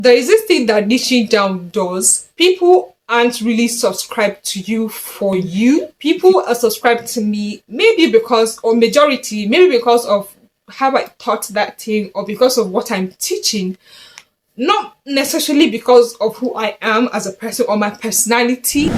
There is this thing that niching down does. People aren't really subscribed to you for you. People are subscribed to me maybe because, or majority, maybe because of how I taught that thing or because of what I'm teaching. Not necessarily because of who I am as a person or my personality.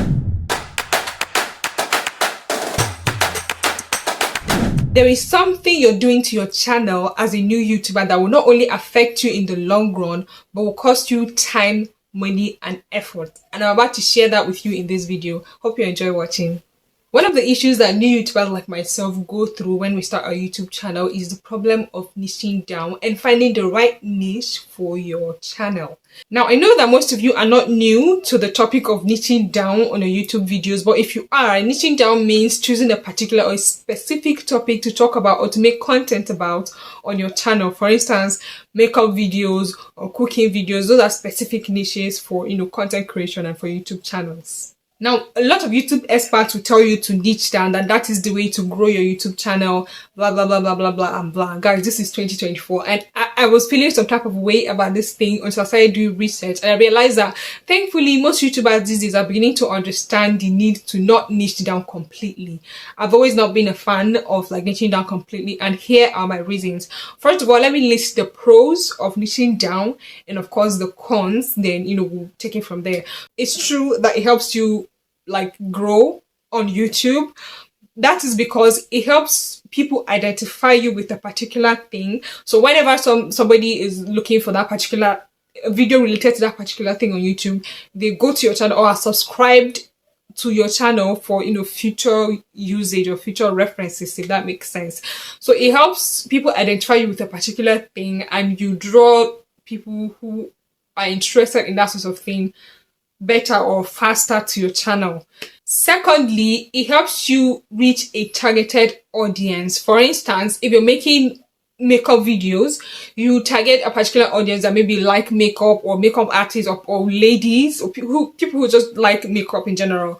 There is something you're doing to your channel as a new YouTuber that will not only affect you in the long run, but will cost you time, money, and effort. And I'm about to share that with you in this video. Hope you enjoy watching. One of the issues that new YouTubers like myself go through when we start our YouTube channel is the problem of niching down and finding the right niche for your channel. Now, I know that most of you are not new to the topic of niching down on your YouTube videos, but if you are, niching down means choosing a particular or a specific topic to talk about or to make content about on your channel. For instance, makeup videos or cooking videos. Those are specific niches for, content creation and for YouTube channels. Now, a lot of YouTube experts will tell you to niche down, and that is the way to grow your YouTube channel, blah, blah, blah, blah, blah, blah, and blah. Guys, this is 2024, and I was feeling some type of way about this thing until I started doing research, and I realized that, thankfully, most YouTubers these days are beginning to understand the need to not niche down completely. I've always not been a fan of, niching down completely, and here are my reasons. First of all, let me list the pros of niching down, and of course, the cons, then, we'll take it from there. It's true that it helps you grow on YouTube. That is because it helps people identify you with a particular thing. So whenever somebody is looking for that particular video related to that particular thing on YouTube, they go to your channel or are subscribed to your channel for future usage or future references, if that makes sense. So it helps people identify you with a particular thing, and you draw people who are interested in that sort of thing better or faster to your channel. Secondly, it helps you reach a targeted audience. For instance, if you're making makeup videos, you target a particular audience that maybe like makeup or makeup artists or ladies or people who just like makeup in general.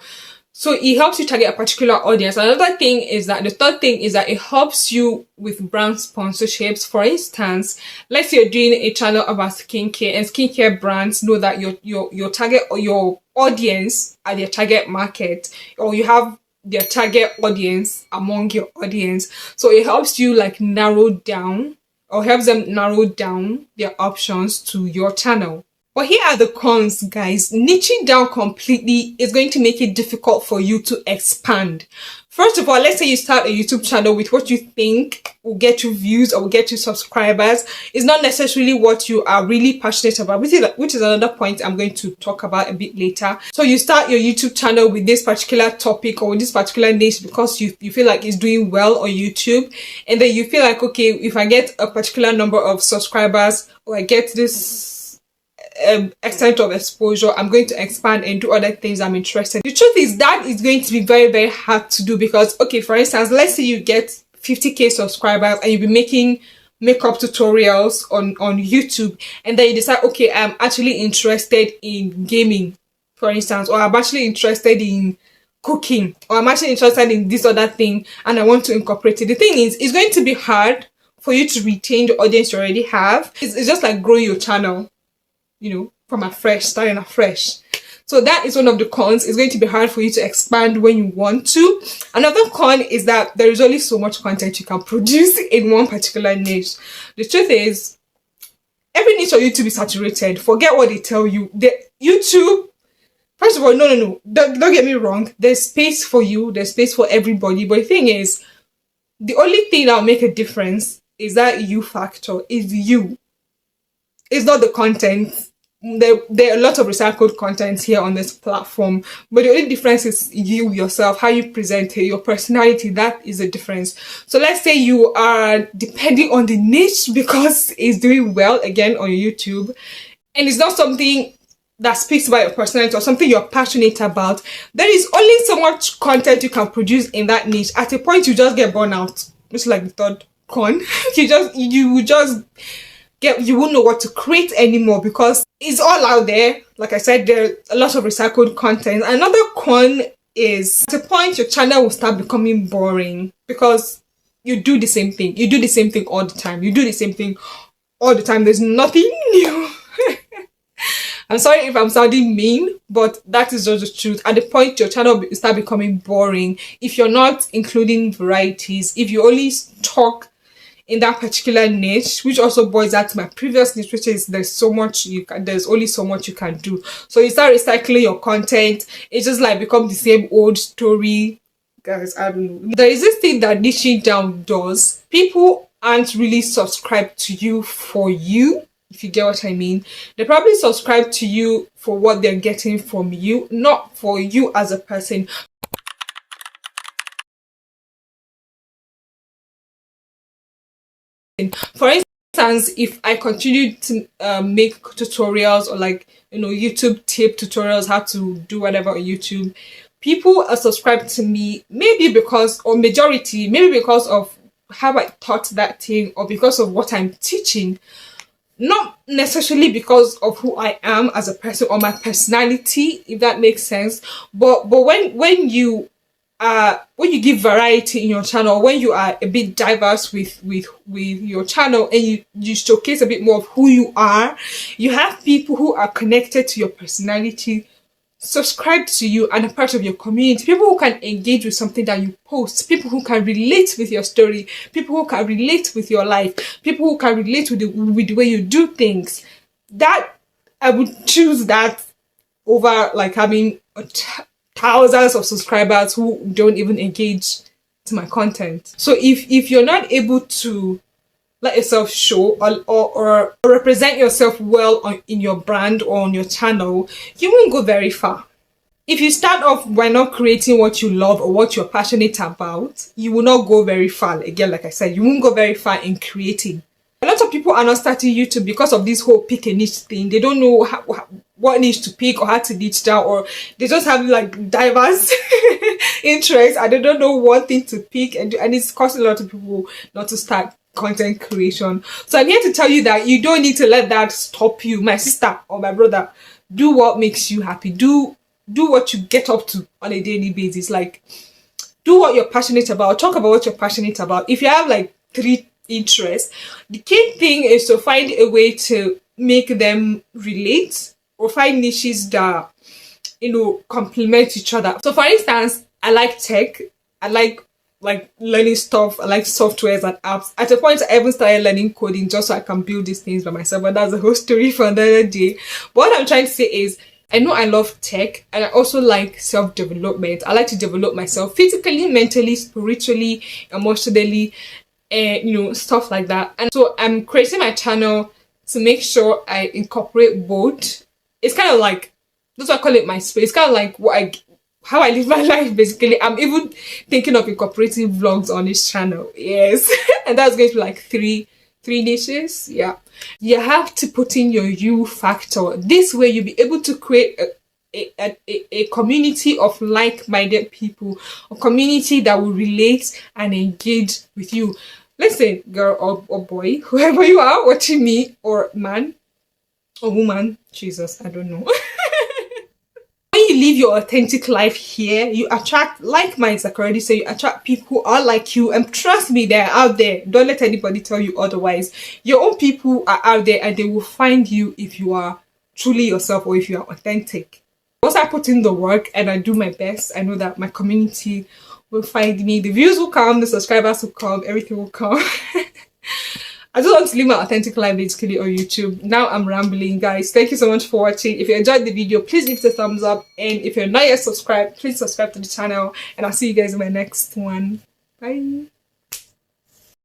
So it helps you target a particular audience. Another thing is that the third thing is that it helps you with brand sponsorships. For instance, let's say you're doing a channel about skincare, and skincare brands know that your target or your audience are their target market, or you have their target audience among your audience. So it helps you narrow down, or helps them narrow down their options to your channel. But here are the cons, guys. Niching down completely is going to make it difficult for you to expand. First of all, let's say you start a YouTube channel with what you think will get you views or will get you subscribers. It's not necessarily what you are really passionate about, which is another point I'm going to talk about a bit later. So you start your YouTube channel with this particular topic or with this particular niche because you feel like it's doing well on YouTube. And then you feel like, okay, if I get a particular number of subscribers or I get this extent of exposure, I'm going to expand and do other things I'm interested in. The truth is that is going to be very, very hard to do because, okay, for instance, let's say you get 50k subscribers and you'll be making makeup tutorials on YouTube, and then you decide, okay, I'm actually interested in gaming, for instance, or I'm actually interested in cooking, or I'm actually interested in this other thing and I want to incorporate it. The thing is, it's going to be hard for you to retain the audience you already have. It's just like growing your channel, from starting afresh. So that is one of the cons. It's going to be hard for you to expand when you want to. Another con is that there is only so much content you can produce in one particular niche. The truth is, every niche on YouTube is saturated. Forget what they tell you. YouTube, first of all, no. Don't get me wrong. There's space for you. There's space for everybody. But the thing is, the only thing that will make a difference is that you factor. Is you. It's not the content. There are a lot of recycled content here on this platform, but the only difference is you yourself, how you present it, your personality. That is the difference. So let's say you are depending on the niche because it's doing well again on YouTube, and it's not something that speaks about your personality or something you're passionate about. There is only so much content you can produce in that niche. At a point, you just get burnt out. It's like the third con. You won't know what to create anymore because it's all out there. Like I said, there are a lot of recycled content. Another con is at a point your channel will start becoming boring because you do the same thing. You do the same thing all the time. There's nothing new. I'm sorry if I'm sounding mean, but that is just the truth. At the point your channel will start becoming boring if you're not including varieties, if you only talk in that particular niche, which also boils out to my previous niche, which is there's only so much you can do. So you start recycling your content, it's just like become the same old story. Guys, I don't know. There is this thing that niching down does. People aren't really subscribed to you for you, if you get what I mean. They probably subscribe to you for what they're getting from you, not for you as a person. For instance, if I continue to make tutorials or like, you know, YouTube tip tutorials, how to do whatever on YouTube, people are subscribed to me maybe because, or majority, maybe because of how I taught that thing or because of what I'm teaching, not necessarily because of who I am as a person or my personality, if that makes sense. But when you give variety in your channel, when you are a bit diverse with your channel and you showcase a bit more of who you are, you have people who are connected to your personality subscribe to you and a part of your community, people who can engage with something that you post, people who can relate with your story, people who can relate with your life, people who can relate with the way you do things. That I would choose that over like having thousands of subscribers who don't even engage to my content. So if you're not able to let yourself show or represent yourself well in your brand or on your channel, you won't go very far. If you start off by not creating what you love or what you're passionate about, you will not go very far. Again, like I said, you won't go very far in creating. A lot of people are not starting YouTube because of this whole pick a niche thing. They don't know what niche to pick or how to niche down, or they just have like diverse interests and they don't know one thing to pick, and it's causing a lot of people not to start content creation. So I'm here to tell you that you don't need to let that stop you, my sister or my brother. Do what makes you happy. Do what you get up to on a daily basis. Like, do what you're passionate about. Talk about what you're passionate about. If you have like 3 interests, the key thing is to find a way to make them relate or find niches that, you know, complement each other. So for instance, I like tech. I like learning stuff. I like softwares and apps. At a point, I even started learning coding just so I can build these things by myself, but that's a whole story for another day. But what I'm trying to say is, I know I love tech and I also like self-development. I like to develop myself physically, mentally, spiritually, emotionally, and you know, stuff like that. And so I'm creating my channel to make sure I incorporate both. It's kind of like, that's why I call it my space. It's kind of like how I live my life, basically. I'm even thinking of incorporating vlogs on this channel. Yes. And that's going to be like three niches. Yeah. You have to put in your you factor. This way you'll be able to create a community of like-minded people, a community that will relate and engage with you. Listen, girl or boy, whoever you are watching me, or man or woman, Jesus, I don't know. When you live your authentic life here, you attract like minds, like I already said, you attract people who are like you, and trust me, they're out there. Don't let anybody tell you otherwise. Your own people are out there and they will find you if you are truly yourself or if you are authentic. Once I put in the work and I do my best, I know that my community will find me. The views will come, the subscribers will come, everything will come. I just want to live my authentic life basically on YouTube. Now I'm rambling, guys. Thank you so much for watching. If you enjoyed the video, please give it a thumbs up. And if you're not yet subscribed, please subscribe to the channel. And I'll see you guys in my next one. Bye.